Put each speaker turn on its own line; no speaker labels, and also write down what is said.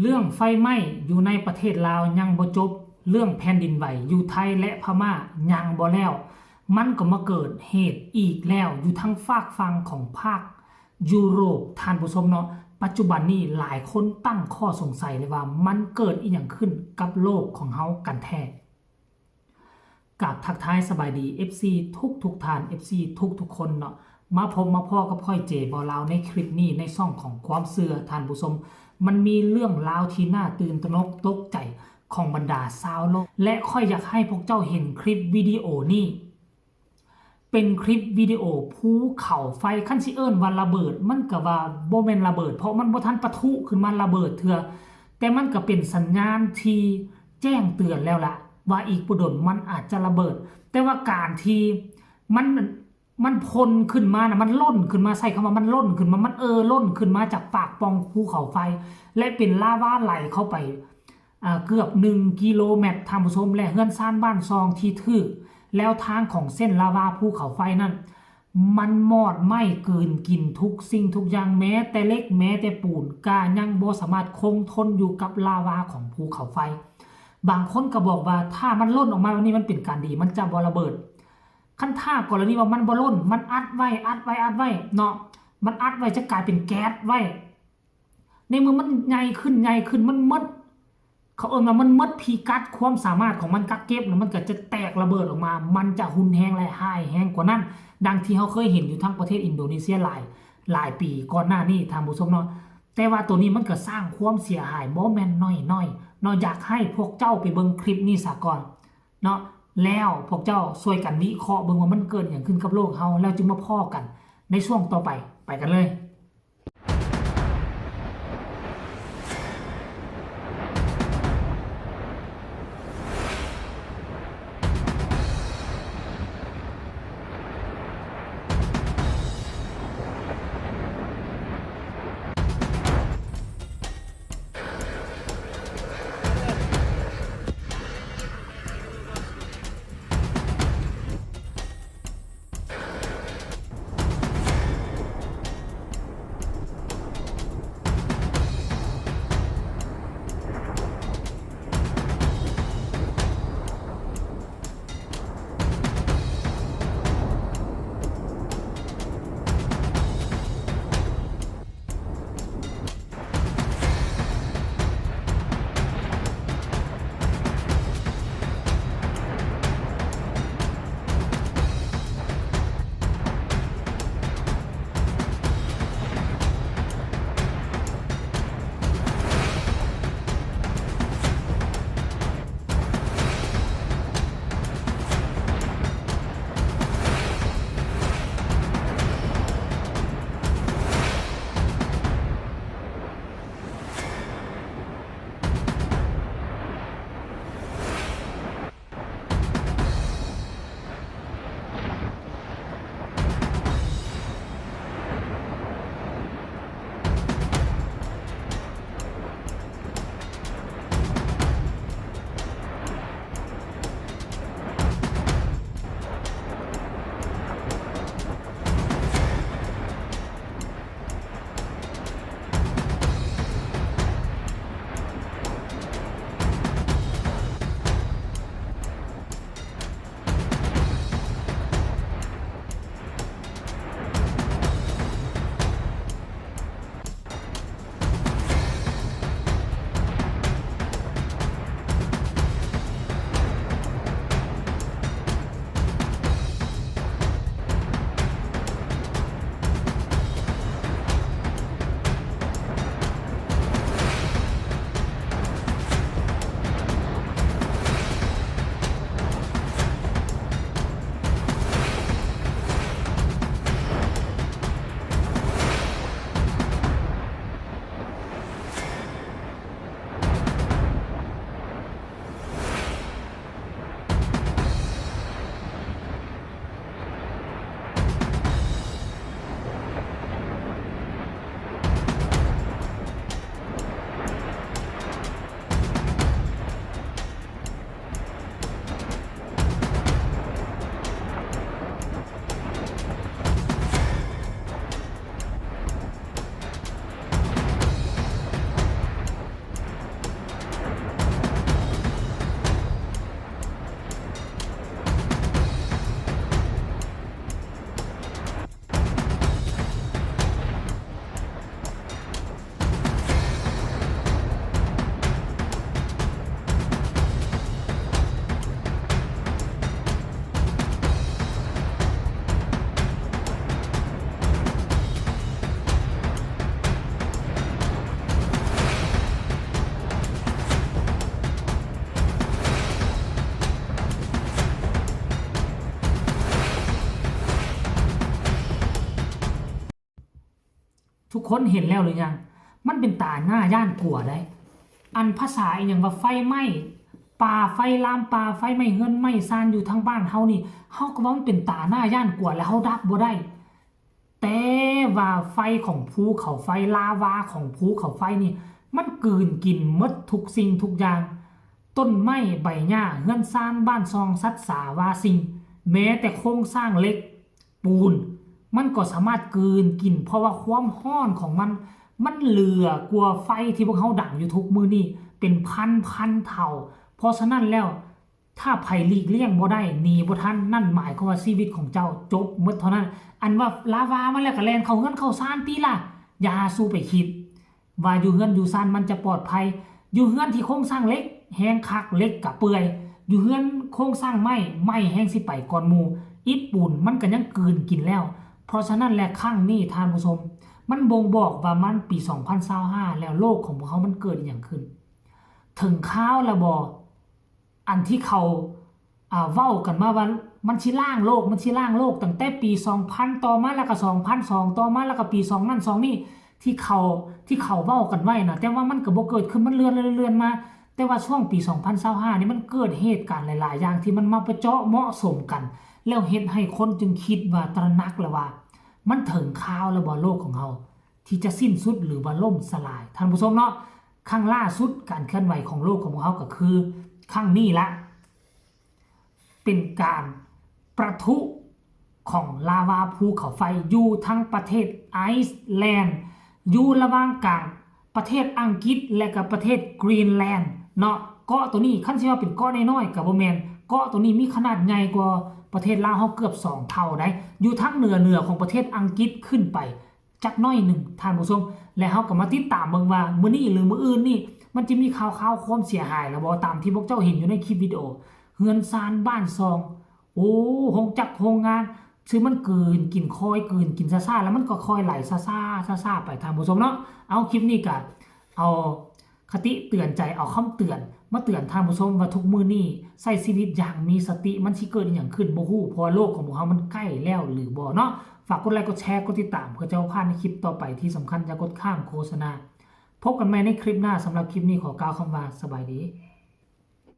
เรื่องไฟไหม้อยู่ในประเทศลาวยังบ่จบเรื่องแผ่นดินไหวอยู่ไทยและพม่ายังบ่แล้วมันก็มาเกิดเหตุอีกแล้วอยู่ทั้งฝากฝั่งของภาคยุโรปท่านผู้ชมเนาะปัจจุบันนี้หลายคนตั้งข้อสงสัยเลยว่ามันเกิดอีหยังขึ้นกับโลกของเฮากันแท้กับทักทายสบายดี FC ทุกท่าน FC ทุกคนเนาะมาพบมาพ่อกับค่อยเจบอลาวในคลิปนี้ในช่องของความเชื่อท่านผู้ชมมันมีเรื่องราวที่น่าตื่นตระหนกตกใจของบรรดาชาวโลกและค่อยอยากให้พวกเจ้าเห็นคลิปวิดีโอนี้เป็นคลิปวิดีโอภูเขาไฟคันสิเอิ้นว่าระเบิดมันก็ว่าบ่แม่นระเบิดเพราะมันบ่ทันปะทุขึ้นมาระเบิดเถื่อแต่มันก็เป็นสัญญาณที่แจ้งเตือนแล้วล่ะว่าอีกบ่ดนมันอาจจะระเบิดแต่ว่าการที่มันพ่นขึ้นมานะมันล่นขึ้นมาใส่คำว่ามันล่นขึ้นมามันล่นขึ้นมาจากปากปล่องภูเขาไฟและเป็นลาวาไหลเข้าไปเกือบ1กิโลเมตรท่านผู้ชมและเฮือนซ่านบ้านซองที่ทึกแล้วทางของเส้นลาวาภูเขาไฟนั่นมันมอดไหม้เกินกินทุกสิ่งทุกอย่างแม้แต่เล็กแม้แต่ปูนกายังบ่สามารถคงทนอยู่กับลาวาของภูเขาไฟบางคนก็บอกว่าถ้ามันล่นออกมาวันนี้มันเป็นการดีมันจะบ่ระเบิดขั้นท่ากรณีว่ามันบ่ล่นมันอัดไว้เนาะมันอัดไว้จะกลายเป็นแก๊สไว้ในมือมันใหญ่ขึ้นมันมดเขาว่ามันมดพีกัดความสามารถของมันกักเก็บแล้วมันก็จะแตกระเบิดออกมามันจะหุนแห้งและหายแห้งกว่านั้นดังที่เขาเคยเห็นอยู่ทั้งประเทศอินโดนีเซียหลายปีก่อนหน้านี้ทางผู้ชมเนาะแต่ว่าตัวนี้มันก็สร้างความเสียหายบ่แม่นน้อยเนาะอยากให้พวกเจ้าไปเบิ่งคลิปนี้ซะก่อนเนาะแล้วพวกเจ้าช่วยกันวิเคราะห์เบิ่งว่ามันเกิดอย่างขึ้นกับโลกเฮาแล้วจึงมาพ้อกันในช่วงต่อไปกันเลย คนเห็นแล้วหรือยังมันเป็นตาหน้าย่านกลัวได้อันภาษาอย่างว่าไฟไหม้ป่าไฟลามป่าไฟไหม้เงินไหม้ซานอยู่ทางบ้านเฮานี่เฮาก็ว่ามันเป็นตาหน้าย่านกลัวแล้วเฮาดับบ่ได้แต่ว่าไฟของภูเขาไฟลาวาของภูเขาไฟนี่มันกลืนกินหมดทุกสิ่งทุกอย่างต้นไม้ใบหญ้าเฮือนซ่านบ้านซองสัตว์สาวาสิ่งแม้แต่โครงสร้างเหล็กปูนมันก็สามารถกลืนกินเพราะว่าความร้อนของมันเหลือกว่าไฟที่พวกเขาดังอยู่ทุกมือนี่เป็นพันเท่าเพราะฉะนั้นแล้วถ้าไผหลีกเลี่ยงบ่ได้หนีบ่ทันนั่นหมายความว่าชีวิตของเจ้าจบหมดเท่านั้นอันว่าลาวามาแล้วก็แล่นเข้าเฮือนเข้าซ่านติล่ะอย่าสู้ไปคิดว่าอยู่เฮือนอยู่ซ่านมันจะปลอดภัยอยู่เฮือนที่โครงสร้างเล็กแห้งคักเล็กกะเปื่อยอยู่เฮือนโครงสร้างไม้แห้งสิไปก่อนหมู่อิฐปูนมันก็ยังกลืนกินแล้วเพราะฉะนั้นแหละครั้งนี้ท่านผู้ชมมันบ่งบอกว่ามันปี2025แล้วโลกของพวกเขามันเกิดอย่างขึ้นถึงข้าวละบ่อันที่เขาเว้ากันมาว่ามันสิล่างโลกตั้งแต่ปี2000ต่อมาแล้วก็2002ต่อมาแล้วก็ปี2นั้น2นี้ที่เขาเว้ากันไว้นะแต่ว่ามันก็บ่เกิดขึ้นมันเลื่อนมาแต่ว่าช่วงปี2025นี่มันเกิดเหตุการณ์หลายๆอย่างที่มันมาประเจาะเหมาะสมกันแล้วเฮ็ดให้คนจึงคิดว่าตระหนักแล้วว่ามันถึงข่าวแล้วบ่โลกของเฮาที่จะสิ้นสุดหรือว่าล่มสลายท่านผู้ชมเนาะครั้งล่าสุดการเคลื่อนไหวของโลกของเฮาก็คือครั้งนี้ละเป็นการประทุของลาวาภูเขาไฟอยู่ทั้งประเทศไอซ์แลนด์อยู่ระหว่างกลางประเทศอังกฤษและกับประเทศกรีนแลนด์เนาะเกาะตัวนี้คันสิว่าเป็นเกาะน้อยๆก็บ่แม่นเกาะตัวนี้มีขนาดใหญ่กว่าประเทศลาวเฮาเกือบ2เท่าได้อยู่ทั้งเหนือของประเทศอังกฤษขึ้นไปจักน้อยหนึ่งท่านผู้ชมและเฮาก็มาติดตามเบิ่งว่ามื้อนี้หรือมื้ออื่นนี่มันจะมีข่าวความเสียหายแล้วบ่ตามที่พวกเจ้าเห็นอยู่ในคลิปวิดีโอเฮือนซานบ้านซองโอ้โรงงานซึ่งมันกลืนกินซ่าๆแล้วมันก็ค่อยไหลซ่าไปท่านผู้ชมเนาะเอาคลิปนี้ก็เอาคติเตือนใจเอาคำเตือนมาเตือนท่านผู้ชมว่าทุกมื้อนี้ใช้ชีวิตอย่างมีสติมันสิเกิดอีหยังขึ้นบ่ฮู้เพราะโลกของพวกเฮามันใกล้แล้วหรือบ่เนาะฝากกดไลค์กดแชร์กดติดตามเพื่อจะพลาดในคลิปต่อไปที่สำคัญอย่ากดข้ามโฆษณาพบกันใหม่ในคลิปหน้าสำหรับคลิปนี้ขอกล่าวคำว่าสบายดี